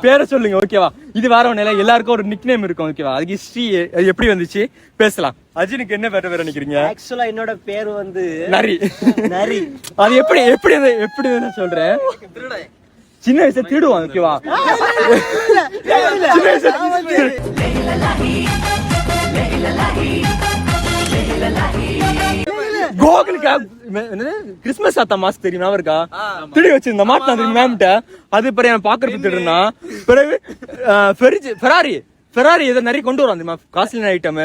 பேரை சொல்லுங்க ஓகேவா. இது வேற ஒண்ணு இல்ல, எல்லாருக்கும் ஒரு நிக் நேம் இருக்கும் ஓகேவா. அதுக்கு ஹிஸ்டரி எப்படி வந்துச்சு பேசலாம். அஜினுக்கு என்ன பேர் நினைக்கிறீங்க? ஆக்சுவலா என்னோட பேர் வந்து நரி. நரி. அது எப்படி எப்படி எப்படி நான் சொல்றேன், சின்ன வயசுல திருடுவான் ஓகேவா. கோகுலுக்கு கிறிஸ்துமஸ் ஆத்தா மாஸ்க் தெரியுமா இருக்கா, திடி வச்சிருந்த மாட்டான் மேம்கிட்ட. அது பிறகு பாக்குறது திடுனா பிறகு ஃபெராரி ஏதோ நிறைய கொண்டு வரான் தெரியுமா, காஸ்ட்லியான ஐட்டம்.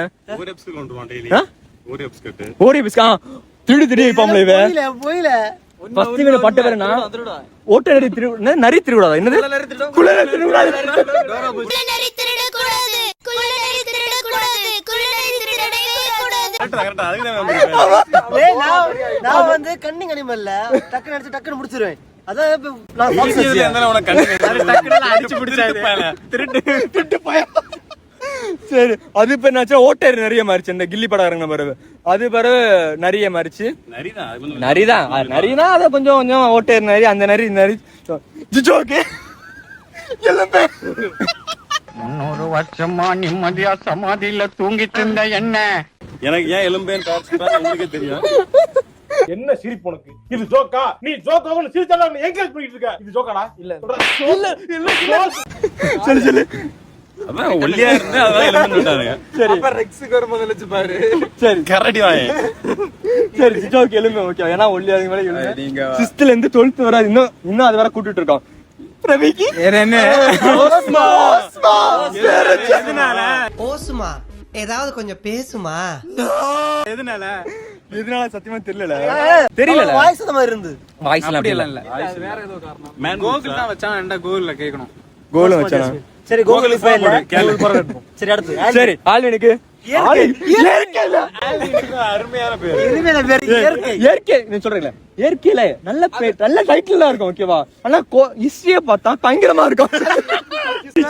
ஓரி பிஸ்கா திடு திடி பாம்பளை ஃபர்ஸ்ட் இவனை பட்ட பேருனா ஓட்ட நரி திரு நரி திருவிழா. என்னது குள்ள நரி திருவிழா. நான் வந்து கன்னிங் அனிமல்ல டக்குனு அடிச்சு டக்குனு முடிச்சிருவேன். சரி அது இப்ப என்னாச்சா ஓட்டர் நிறைய மாறிச்சு. இந்த கில்லி படம் இறங்கின பிறகு அது பிறகு நிறைய மாறிச்சு. நரிதான் நரினா அதை கொஞ்சம் கொஞ்சம் ஓட்டர் நரி, அந்த நரி நரி ஜிஜோக்கு எல்லாம் 300 வருஷமா நிம்மதியா சமாதியில தூங்கிட்டு இருந்த என்ன எனக்கு ஏன் எலும்பேன் உங்களுக்கே தெரியும். என்ன சிரிப்பு உனக்கு? இது ஜோக்கா? நீ ஜோக்காவும் சிரிச்சாலும் என்கரேஜ் பண்ணிட்டு இருக்க. இது ஜோக்காடா? இல்ல சொல்லு சொல்லு. அதான் ஒல்லியா இருந்தா அதான் எலும்பு விட்டானுங்க. சரி அப்ப ரெக்ஸுக்கு வரும்போது நினைச்சு பாரு. சரி கரடி வாங்க. சரி ஜிஜோக்கு எலும்பு ஓகே. ஏன்னா ஒல்லியா மேல எலும்பு 6th ல இருந்து 12th வரை இன்னும் அது வரை கூட்டிட்டு இருக்கோம். பிரவிக்கு என்ன ஓசுமா ஏதாவது கொஞ்சம் பேசுமா? எதனால சத்தியமா தெரியல. வாய்ஸ் அந்த மாதிரி இருந்து வாய்ஸ் எல்லாம் இல்ல வேற ஏதோ காரணம். கோகுல் தான் வச்சான். என்ன கோகுல்ல கேக்கணும். கோல் வச்சானா? சரி கோகுல் இப்ப இல்ல. சரி அடுத்து சரி ஆல்வினுக்கு அருமையான பேர். இயற்கை நீ சொல்றீங்களா, இயற்கையில நல்ல பேர் நல்ல டைட்டில் தான் இருக்கும் ஓகேவா. ஆனா ஹிஸ்டரியை பார்த்தா பயங்கரமா இருக்கும்.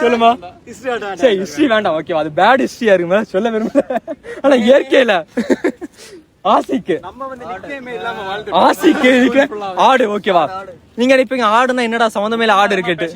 சொல்லுமா சரி ஹிஸ்டரி வேண்டாம் ஓகேவா, அது பேட் ஹிஸ்டரியா இருக்குமா சொல்ல விரும்பல. ஆனா இயற்கையில ஆசிக்கு ஆடு ஓகேவா. நீங்க நினைப்பீங்க ஆடுனா என்னடா சம்பந்தமே ஆடு இருக்கேட்டு.